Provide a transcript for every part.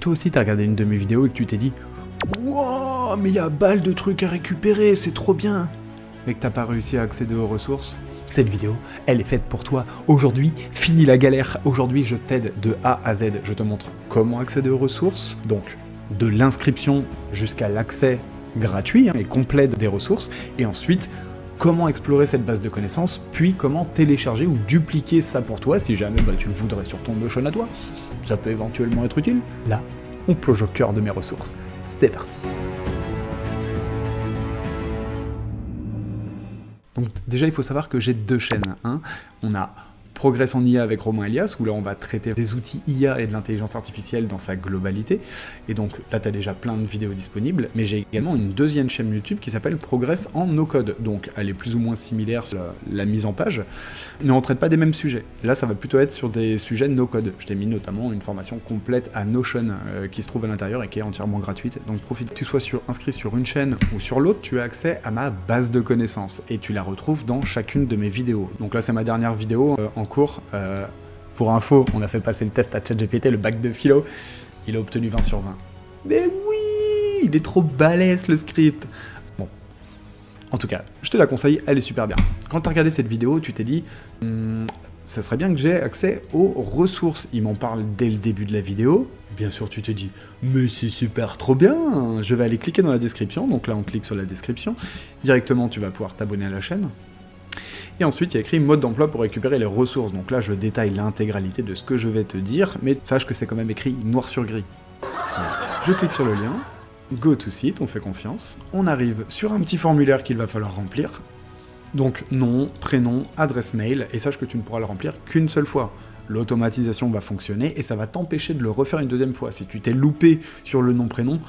toi aussi t'as regardé une de mes vidéos et que tu t'es dit « Wow, mais il y a balle de trucs à récupérer, c'est trop bien !» mais que t'as pas réussi à accéder aux ressources. Cette vidéo, elle est faite pour toi. Aujourd'hui, fini la galère. Aujourd'hui, je t'aide de A à Z. Je te montre comment accéder aux ressources, donc de l'inscription jusqu'à l'accès gratuit et complet des ressources, et ensuite comment explorer cette base de connaissances, puis comment télécharger ou dupliquer ça pour toi si jamais tu le voudrais sur ton Notion à toi. Ça peut éventuellement être utile. Là, on plonge au cœur de mes ressources. C'est parti. Donc déjà, il faut savoir que j'ai deux chaînes. On a Progress en IA avec Romain Elias, où là on va traiter des outils IA et de l'intelligence artificielle dans sa globalité. Et donc là, tu as déjà plein de vidéos disponibles, mais j'ai également une deuxième chaîne YouTube qui s'appelle Progress en no-code. Donc elle est plus ou moins similaire sur la mise en page, mais on ne traite pas des mêmes sujets. Là, ça va plutôt être sur des sujets no-code. Je t'ai mis notamment une formation complète à Notion qui se trouve à l'intérieur et qui est entièrement gratuite. Donc profite, que tu sois inscrit sur une chaîne ou sur l'autre, tu as accès à ma base de connaissances et tu la retrouves dans chacune de mes vidéos. Donc là, c'est ma dernière vidéo en cours. Pour info, on a fait passer le test à ChatGPT, le bac de philo, il a obtenu 20 sur 20. Mais oui, il est trop balèze le script. Bon, en tout cas, je te la conseille, elle est super bien. Quand tu as regardé cette vidéo, tu t'es dit, ça serait bien que j'ai accès aux ressources. Il m'en parle dès le début de la vidéo. Bien sûr, tu te dis, mais c'est super trop bien. Je vais aller cliquer dans la description. Donc là, on clique sur la description. Directement, tu vas pouvoir t'abonner à la chaîne. Et ensuite, il y a écrit mode d'emploi pour récupérer les ressources. Donc là, je détaille l'intégralité de ce que je vais te dire, mais sache que c'est quand même écrit noir sur gris. Je clique sur le lien, go to site, on fait confiance. On arrive sur un petit formulaire qu'il va falloir remplir. Donc nom, prénom, adresse mail, et sache que tu ne pourras le remplir qu'une seule fois. L'automatisation va fonctionner et ça va t'empêcher de le refaire une deuxième fois. Si tu t'es loupé sur le nom-prénom,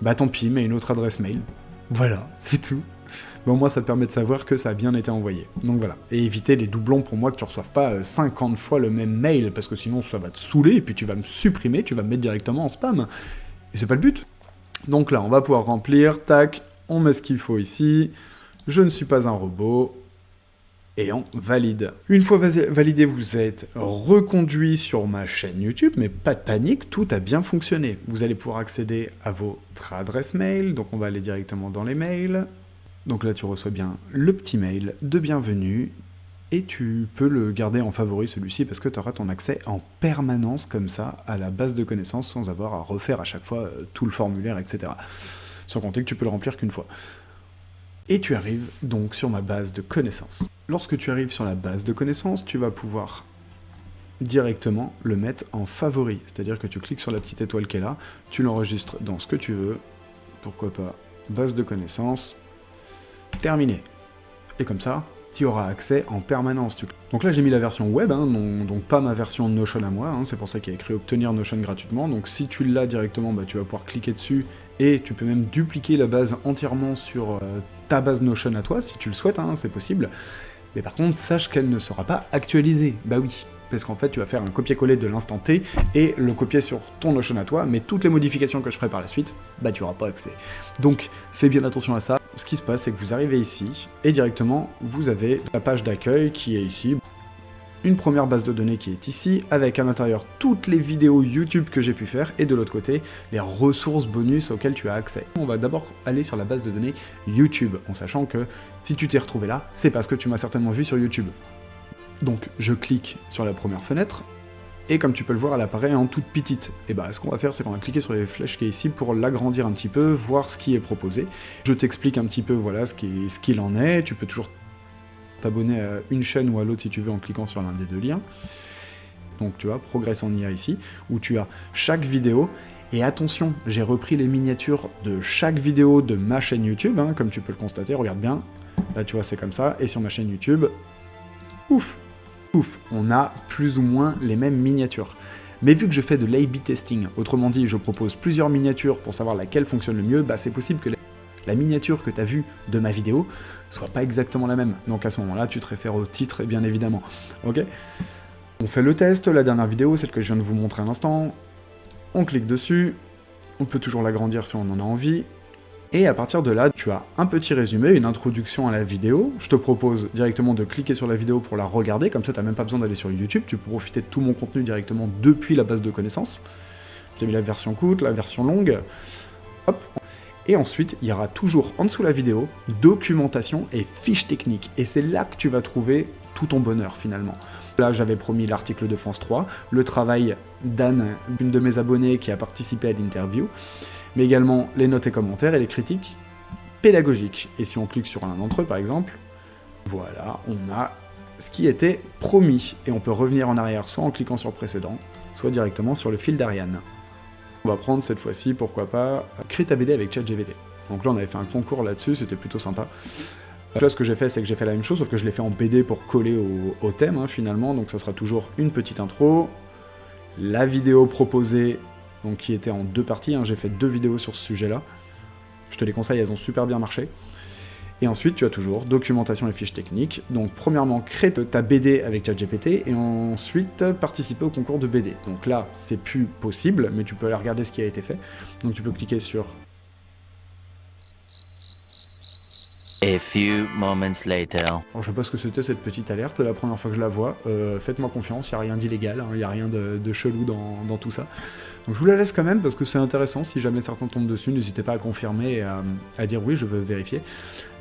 bah tant pis, mets une autre adresse mail. Voilà, c'est tout. Bon, moi, ça te permet de savoir que ça a bien été envoyé. Donc voilà. Et éviter les doublons pour moi, que tu ne reçoives pas 50 fois le même mail, parce que sinon ça va te saouler, et puis tu vas me supprimer, tu vas me mettre directement en spam. Et c'est pas le but. Donc là, on va pouvoir remplir, tac, on met ce qu'il faut ici, je ne suis pas un robot, et on valide. Une fois validé, vous êtes reconduit sur ma chaîne YouTube, mais pas de panique, tout a bien fonctionné. Vous allez pouvoir accéder à votre adresse mail, donc on va aller directement dans les mails. Donc là, tu reçois bien le petit mail de bienvenue et tu peux le garder en favori celui-ci parce que tu auras ton accès en permanence comme ça à la base de connaissances sans avoir à refaire à chaque fois tout le formulaire, etc. Sans compter que tu peux le remplir qu'une fois. Et tu arrives donc sur ma base de connaissances. Lorsque tu arrives sur la base de connaissances, tu vas pouvoir directement le mettre en favori. C'est-à-dire que tu cliques sur la petite étoile qui est là, tu l'enregistres dans ce que tu veux, pourquoi pas base de connaissances, terminé. Et comme ça, tu auras accès en permanence. Donc là, j'ai mis la version web, donc pas ma version Notion à moi, c'est pour ça qu'il y a écrit obtenir Notion gratuitement. Donc si tu l'as directement, tu vas pouvoir cliquer dessus et tu peux même dupliquer la base entièrement sur ta base Notion à toi, si tu le souhaites, c'est possible. Mais par contre, sache qu'elle ne sera pas actualisée. Bah oui, parce qu'en fait, tu vas faire un copier-coller de l'instant T et le copier sur ton Notion à toi, mais toutes les modifications que je ferai par la suite, tu n'auras pas accès. Donc, fais bien attention à ça. Ce qui se passe, c'est que vous arrivez ici, et directement, vous avez la page d'accueil qui est ici, une première base de données qui est ici, avec à l'intérieur toutes les vidéos YouTube que j'ai pu faire, et de l'autre côté, les ressources bonus auxquelles tu as accès. On va d'abord aller sur la base de données YouTube, en sachant que si tu t'es retrouvé là, c'est parce que tu m'as certainement vu sur YouTube. Donc, je clique sur la première fenêtre, et comme tu peux le voir, elle apparaît en toute petite. Et ce qu'on va faire, c'est qu'on va cliquer sur les flèches qui est ici pour l'agrandir un petit peu, voir ce qui est proposé. Je t'explique un petit peu, voilà, ce qu'il en est. Tu peux toujours t'abonner à une chaîne ou à l'autre si tu veux en cliquant sur l'un des deux liens. Donc tu vois, Progress en IA ici, où tu as chaque vidéo. Et attention, j'ai repris les miniatures de chaque vidéo de ma chaîne YouTube, comme tu peux le constater, regarde bien. Là, tu vois, c'est comme ça. Et sur ma chaîne YouTube, ouf, on a plus ou moins les mêmes miniatures. Mais vu que je fais de l'A/B testing, autrement dit, je propose plusieurs miniatures pour savoir laquelle fonctionne le mieux, c'est possible que la miniature que tu as vue de ma vidéo soit pas exactement la même. Donc à ce moment-là, tu te réfères au titre, bien évidemment. Ok ? On fait le test, la dernière vidéo, celle que je viens de vous montrer à l'instant. On clique dessus, on peut toujours l'agrandir si on en a envie. Et à partir de là, tu as un petit résumé, une introduction à la vidéo. Je te propose directement de cliquer sur la vidéo pour la regarder, comme ça tu n'as même pas besoin d'aller sur YouTube, tu peux profiter de tout mon contenu directement depuis la base de connaissances. t'ai mis la version courte, la version longue. Hop. Et ensuite, il y aura toujours en dessous la vidéo, documentation et fiches techniques. Et c'est là que tu vas trouver tout ton bonheur finalement. Là, j'avais promis l'article de France 3, le travail d'Anne, une de mes abonnées qui a participé à l'interview, mais également les notes et commentaires et les critiques pédagogiques. Et si on clique sur l'un d'entre eux, par exemple, voilà, on a ce qui était promis. Et on peut revenir en arrière, soit en cliquant sur précédent, soit directement sur le fil d'Ariane. On va prendre cette fois-ci, pourquoi pas, crée ta BD avec ChatGPT. Donc là, on avait fait un concours là-dessus, c'était plutôt sympa. Là, ce que j'ai fait, c'est que j'ai fait la même chose, sauf que je l'ai fait en BD pour coller au thème, hein, finalement. Donc ça sera toujours une petite intro, la vidéo proposée, donc qui était en 2 parties, hein. J'ai fait 2 vidéos sur ce sujet-là. Je te les conseille, elles ont super bien marché. Et ensuite, tu as toujours documentation et fiches techniques. Donc, premièrement, crée ta BD avec ChatGPT et ensuite participer au concours de BD. Donc là, c'est plus possible, mais tu peux aller regarder ce qui a été fait. Donc, tu peux cliquer sur A few moments later. Alors, je sais pas ce que c'était cette petite alerte, la première fois que je la vois. Faites-moi confiance, il n'y a rien d'illégal, hein, il n'y a rien de chelou dans tout ça. Donc je vous la laisse quand même parce que c'est intéressant, si jamais certains tombent dessus, n'hésitez pas à confirmer et à dire oui, je veux vérifier.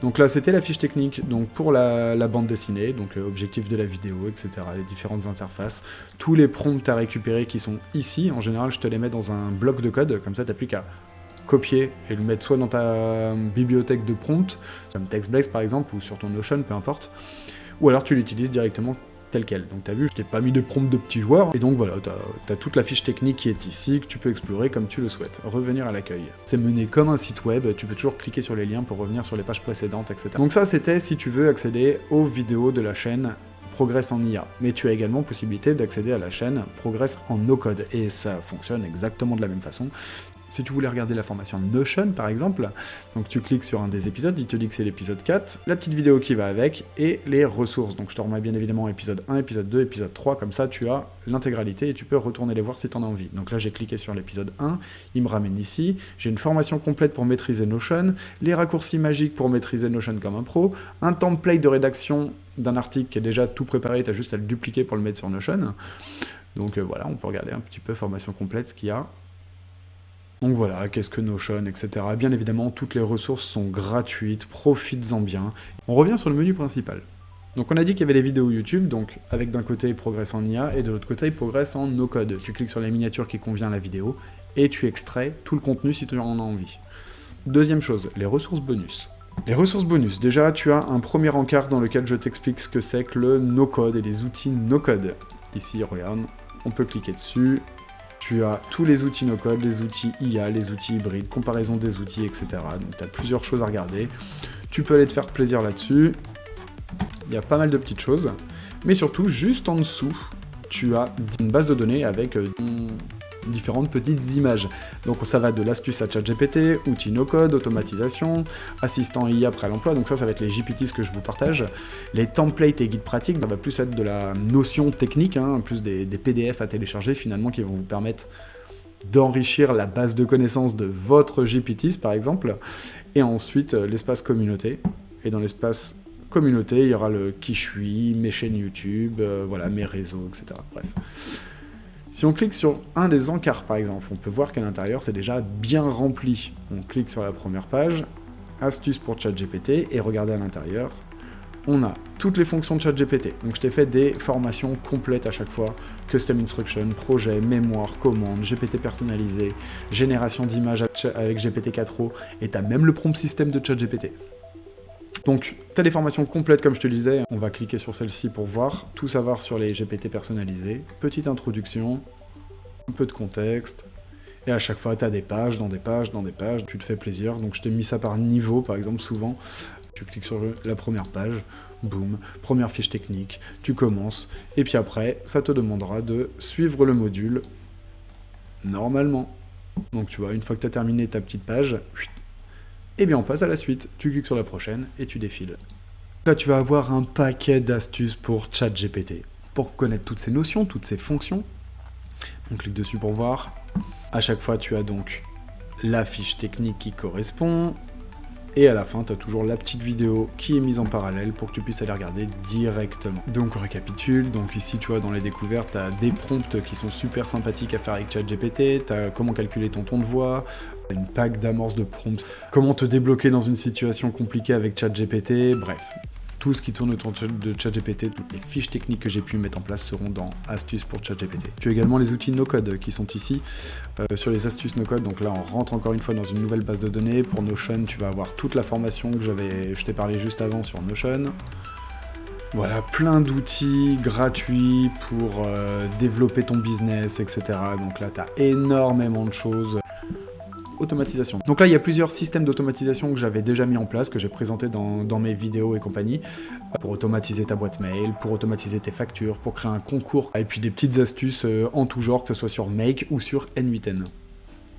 Donc là, c'était la fiche technique donc pour la bande dessinée, donc objectif de la vidéo, etc., les différentes interfaces, tous les prompts à récupérer qui sont ici. En général, je te les mets dans un bloc de code, comme ça, t'as plus qu'à copier et le mettre soit dans ta bibliothèque de prompts, comme TextBlaze par exemple, ou sur ton Notion, peu importe, ou alors tu l'utilises directement tel quel. Donc t'as vu, je t'ai pas mis de prompt de petit joueur, et donc voilà, t'as toute la fiche technique qui est ici, que tu peux explorer comme tu le souhaites. Revenir à l'accueil. C'est mené comme un site web, tu peux toujours cliquer sur les liens pour revenir sur les pages précédentes, etc. Donc ça, c'était si tu veux accéder aux vidéos de la chaîne Progress en IA. Mais tu as également possibilité d'accéder à la chaîne Progress en no-code, et ça fonctionne exactement de la même façon. Si tu voulais regarder la formation Notion, par exemple, donc tu cliques sur un des épisodes, il te dit que c'est l'épisode 4, la petite vidéo qui va avec, et les ressources. Donc je te remets bien évidemment épisode 1, épisode 2, épisode 3, comme ça tu as l'intégralité et tu peux retourner les voir si tu en as envie. Donc là j'ai cliqué sur l'épisode 1, il me ramène ici, j'ai une formation complète pour maîtriser Notion, les raccourcis magiques pour maîtriser Notion comme un pro, un template de rédaction d'un article qui est déjà tout préparé, tu as juste à le dupliquer pour le mettre sur Notion. Donc voilà, on peut regarder un petit peu formation complète ce qu'il y a. Donc voilà, qu'est-ce que Notion, etc. Bien évidemment, toutes les ressources sont gratuites, profites-en bien. On revient sur le menu principal. Donc on a dit qu'il y avait les vidéos YouTube, donc avec d'un côté Progress en IA et de l'autre côté Progress en no-code. Tu cliques sur la miniature qui convient à la vidéo et tu extrais tout le contenu si tu en as envie. Deuxième chose, les ressources bonus. Les ressources bonus, déjà tu as un premier encart dans lequel je t'explique ce que c'est que le no-code et les outils no-code. Ici, regarde, on peut cliquer dessus. Tu as tous les outils no-code, les outils IA, les outils hybrides, comparaison des outils, etc. Donc tu as plusieurs choses à regarder. Tu peux aller te faire plaisir là-dessus. Il y a pas mal de petites choses. Mais surtout, juste en dessous, tu as une base de données avec différentes petites images. Donc ça va de l'astuce à ChatGPT, outils no-code, automatisation, assistant IA après l'emploi, donc ça va être les GPTs que je vous partage. Les templates et guides pratiques, ça va plus être de la notion technique, hein, plus des PDF à télécharger finalement qui vont vous permettre d'enrichir la base de connaissances de votre GPTs par exemple. Et ensuite l'espace communauté. Et dans l'espace communauté, il y aura le qui je suis, mes chaînes YouTube, voilà, mes réseaux, etc. Bref. Si on clique sur un des encarts, par exemple, on peut voir qu'à l'intérieur, c'est déjà bien rempli. On clique sur la première page, astuces pour ChatGPT, et regardez à l'intérieur, on a toutes les fonctions de ChatGPT. Donc je t'ai fait des formations complètes à chaque fois, custom instruction, projet, mémoire, commande, GPT personnalisé, génération d'images avec GPT-4o, et tu as même le prompt système de ChatGPT. Donc, tu as des formations complètes, comme je te le disais. On va cliquer sur celle-ci pour voir, tout savoir sur les GPT personnalisés. Petite introduction, un peu de contexte. Et à chaque fois, tu as des pages, dans des pages, dans des pages. Tu te fais plaisir. Donc, je t'ai mis ça par niveau, par exemple, souvent. Tu cliques sur la première page, boum, première fiche technique, tu commences. Et puis après, ça te demandera de suivre le module normalement. Donc, tu vois, une fois que tu as terminé ta petite page, et bien on passe à la suite, tu cliques sur la prochaine et tu défiles. Là tu vas avoir un paquet d'astuces pour ChatGPT. Pour connaître toutes ces notions, toutes ces fonctions, on clique dessus pour voir. À chaque fois tu as donc la fiche technique qui correspond, Et à la fin, tu as toujours la petite vidéo qui est mise en parallèle pour que tu puisses aller regarder directement. Donc on récapitule, donc ici tu vois dans les découvertes, tu as des prompts qui sont super sympathiques à faire avec ChatGPT, tu as comment calculer ton ton de voix, une pack d'amorces de prompts, comment te débloquer dans une situation compliquée avec ChatGPT, bref. Tout ce qui tourne autour de ChatGPT, toutes les fiches techniques que j'ai pu mettre en place seront dans Astuces pour ChatGPT. Tu as également les outils no-code qui sont ici, sur les astuces no-code. Donc là, on rentre encore une fois dans une nouvelle base de données. Pour Notion, tu vas avoir toute la formation que je t'ai parlé juste avant sur Notion. Voilà, plein d'outils gratuits pour développer ton business, etc. Donc là, tu as énormément de choses. Automatisation. Donc là, il y a plusieurs systèmes d'automatisation que j'avais déjà mis en place, que j'ai présenté dans mes vidéos et compagnie, pour automatiser ta boîte mail, pour automatiser tes factures, pour créer un concours, et puis des petites astuces en tout genre, que ce soit sur Make ou sur N8N.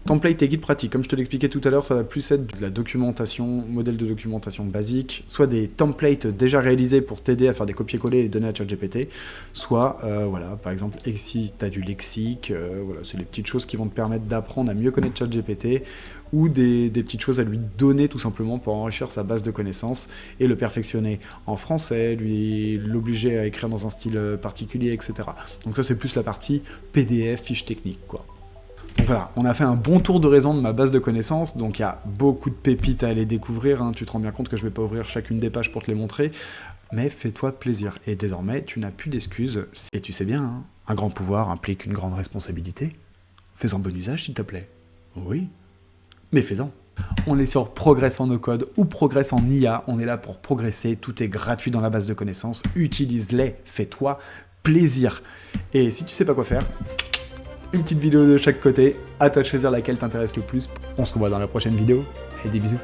Template et guide pratique, comme je te l'expliquais tout à l'heure, ça va plus être de la documentation, modèle de documentation basique, soit des templates déjà réalisés pour t'aider à faire des copier-coller et les donner à ChatGPT, soit, voilà, par exemple, si tu as du lexique, voilà, c'est les petites choses qui vont te permettre d'apprendre à mieux connaître ChatGPT, ou des petites choses à lui donner tout simplement pour enrichir sa base de connaissances et le perfectionner en français, l'obliger à écrire dans un style particulier, etc. Donc ça, c'est plus la partie PDF, fiche technique, quoi. Donc voilà, on a fait un bon tour de raison de ma base de connaissances, donc il y a beaucoup de pépites à aller découvrir, hein. Tu te rends bien compte que je ne vais pas ouvrir chacune des pages pour te les montrer, mais fais-toi plaisir. Et désormais, tu n'as plus d'excuses, et tu sais bien, hein, un grand pouvoir implique une grande responsabilité. Fais-en bon usage, s'il te plaît. Oui, mais fais-en. On est sur Progress en no-code ou Progress en IA, on est là pour progresser, tout est gratuit dans la base de connaissances, utilise-les, fais-toi plaisir. Et si tu sais pas quoi faire, une petite vidéo de chaque côté, à toi de choisir laquelle t'intéresse le plus. On se revoit dans la prochaine vidéo, et des bisous.